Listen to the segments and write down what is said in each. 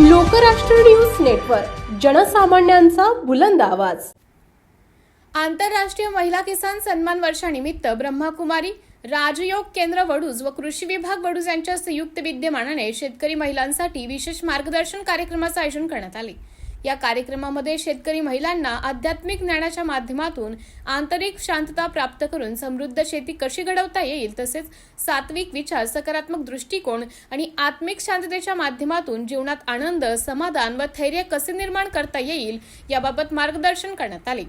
Lokrashtra news network, जनसामान्यांचा बुलंद आवाज। आंतरराष्ट्रीय महिला किसान सन्मान वर्षानिमित्त ब्रह्मकुमारी राजयोग केंद्र वडूज व कृषी विभाग वडूज यांच्या संयुक्त विद्यमानाने शेतकरी महिलांसाठी विशेष मार्गदर्शन कार्यक्रमाचे आयोजन करण्यात आले। या कार्यक्रमामध्ये शेतकरी महिलांना आध्यात्मिक ज्ञानाच्या माध्यमातून आंतरिक शांतता प्राप्त करून समृद्ध शेती कशी घडवता येईल, तसेच सात्विक विचार, सकारात्मक दृष्टिकोन आणि आत्मिक शांततेच्या माध्यमातून जीवनात आनंद, समाधान व धैर्य कसे निर्माण करता येईल याबाबत मार्गदर्शन करण्यात आले।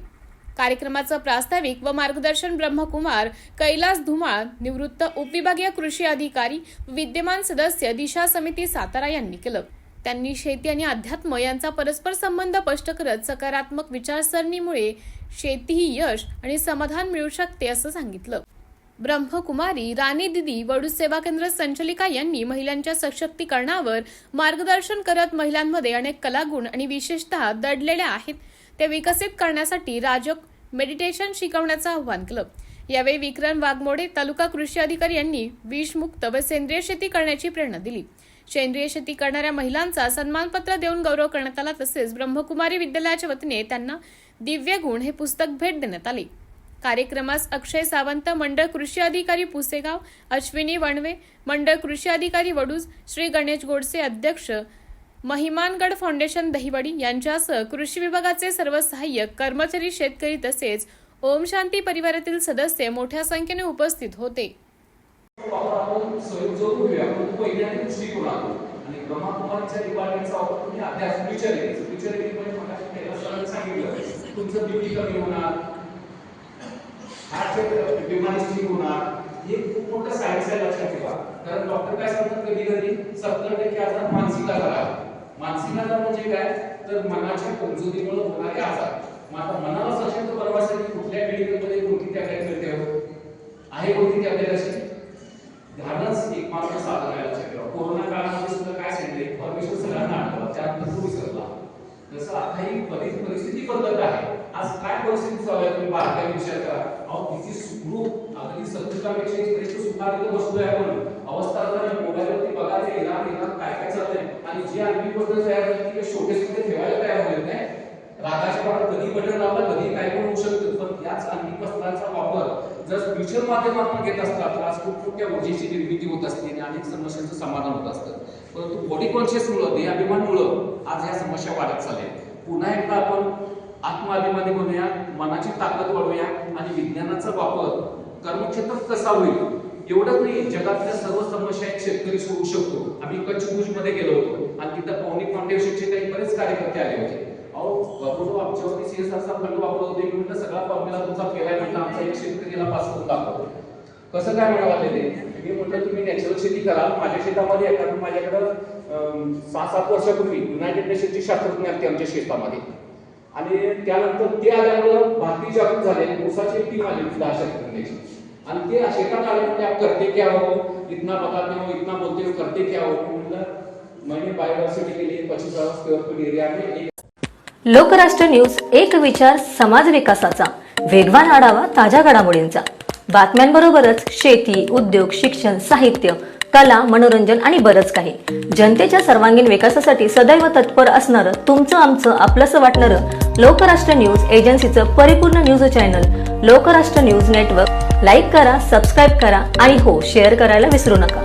कार्यक्रमाचं प्रास्ताविक व मार्गदर्शन ब्रह्मकुमार कैलास धुमाळ, निवृत्त उपविभागीय कृषी अधिकारी व विद्यमान सदस्य दिशा समिती सातारा यांनी केलं। त्यांनी शेती आणि अध्यात्म यांचा परस्पर संबंध स्पष्ट करत सकारात्मक विचारसरणीमुळे शेती ही यश आणि समाधान मिळू शकते असं सांगितलं। ब्रह्मकुमारी राणी दिदी वडूज सेवा केंद्र संचालिका यांनी महिलांच्या सशक्तीकरणावर मार्गदर्शन करत महिलांमध्ये अनेक कलागुण आणि विशेषतः दडलेल्या आहेत ते विकसित करण्यासाठी राजयोग मेडिटेशन शिकवण्याचं आवाहन केलं। यावेळी विक्रम वाघमोडे तालुका कृषी अधिकारी यांनी विषमुक्त व सेंद्रिय शेती करण्याची प्रेरणा दिली। सेंद्रिय शेती करणाऱ्या महिलांचा सन्मानपत्र देऊन गौरव करण्यात आला। तसेच ब्रह्मकुमारी विद्यालयाच्या वतीने त्यांना दिव्य गुण हे पुस्तक भेट देण्यात आले। कार्यक्रमास अक्षय सावंत, मंडळ कृषी अधिकारी पुसेगाव, अश्विनी वणवे, मंडळ कृषी अधिकारी वडूज, श्री गणेश गोडसे अध्यक्ष, महिमानगड फाउंडेशन दहिवडी यांच्यासह कृषी विभागाचे सर्व सहाय्यक कर्मचारी, शेतकरी तसेच ओम शांती परिवारातील सदस्य मोठ्या संख्येने उपस्थित होते। ब्रह्मकुमारीच्या डिपार्टमेंटचा वापर तुम्ही अध्यात्म तुमचं बीपी कमी होणार, हार्टचे बिमारी ठीक होणार, हे खूप मोठं सायन्स आहे, लक्षात ठेवा। कारण डॉक्टर काय सांगतात, कधी कधी 70% आजार मानसिक आजार आहे। मानसिक आजार म्हणजे काय, तर मनाच्या कमजोरीमुळे होणारे आजार। मात्र मनाला सशक्त बनवण्यासाठी कुठल्या मेडिकलमध्ये कोणती टॅबलेट मिळते आहे, कोणती टॅबलेट अशी ध्यानच एकमात्र साधन आहे, लक्षात ठेवा। कोरोना काळामध्ये सुद्धा काय सांगितले, परमेश्वर सगळ्यांना आठवला, त्यानंतर तो विसरला। जसं आता ही परिस्थिती बदलत आहे। आज काय परिस्थिती चालू आहे तुम्ही बारकाईने विचार करा। अहो किती सुखरूप, अगदी 70पेक्षा श्रेष्ठ सुखात बसलोय आपण। अवस्था मोबाईलवरती बघा, ते येणार काय काय चाललंय, आणि जी आणखी पद्धत तयार झाली ती शोकेस मध्ये ठेवायला तयार होत नाही। रागाच्या पाठात कधी बटन लावला, कधी काय पण होऊ शकतं, पण याच आणखी वस्त्रांचा वापर जर स्पिरिच्युअल माध्यमातून घेत असतात तर आज खूप मोठ्या ऊर्जेची निर्मिती होत असते आणि अनेक समस्यांचं समाधान होत असतं। परंतु बॉडी कॉन्शियसमुळं, देहाभिमानमुळं आज ह्या समस्या वाढत चालल्या। पुन्हा एकदा आपण आत्माभिमानी बनूया, मनाची ताकद वाढवूया आणि विज्ञानाचा वापर कर्मक्षेत्रात कसा होईल एवढंच नाही, जगातल्या सर्व समस्या एक शेतकरी सोडवू शकतो। आम्ही कच्छ मध्ये गेलो होतो आणि तिथं पौनी फाउंडेशनचे काही बरेच कार्यकर्ते आले होते। अहो बाबू आमच्यावरती सीएसआरचा फंड वापरत होते, म्हणलं सगळा फॉर्म्युला तुमचा केलाय, म्हणलं आमचा एक शेतकरीला पास करून दाखवतो। कसं काय म्हणाले ते, मी म्हटलं तुम्ही नॅचरल शेती करा। माझ्या शेतामध्ये एखादं माझ्याकडं 6-7 वर्षापूर्वी युनायटेड नेशनची शास्त्रज्ञ आले आमच्या शेतामध्ये, आणि त्यानंतर ते आल्यामुळं भारतीय जागृत झाले। ऊसाची एक टीम आली 10 शास्त्रज्ञांची, आणि ते शेतात आल्यामुळे आप करते क्या हो, इतना बताते हो, इतना बोलते हो, करते क्या हो। म्हणलं मैंने बायोडायव्हर्सिटी के लिए 25 स्क्वेअर एरिया में लोकराष्ट्र न्यूज, एक विचार समाज विकासाचा, वेगवान आढावा ताज्या घडामोडींचा, बातम्यांबरोबरच शेती, उद्योग, शिक्षण, साहित्य, कला, मनोरंजन आणि बरंच काही। जनतेच्या सर्वांगीण विकासासाठी सदैव तत्पर असणारं, तुमचं आमचं आपलंसं वाटणारं लोकराष्ट्र न्यूज एजन्सीचं परिपूर्ण news channel Lokrashtra news network like करा, सबस्क्राईब करा आणि हो, शेअर करायला विसरू नका।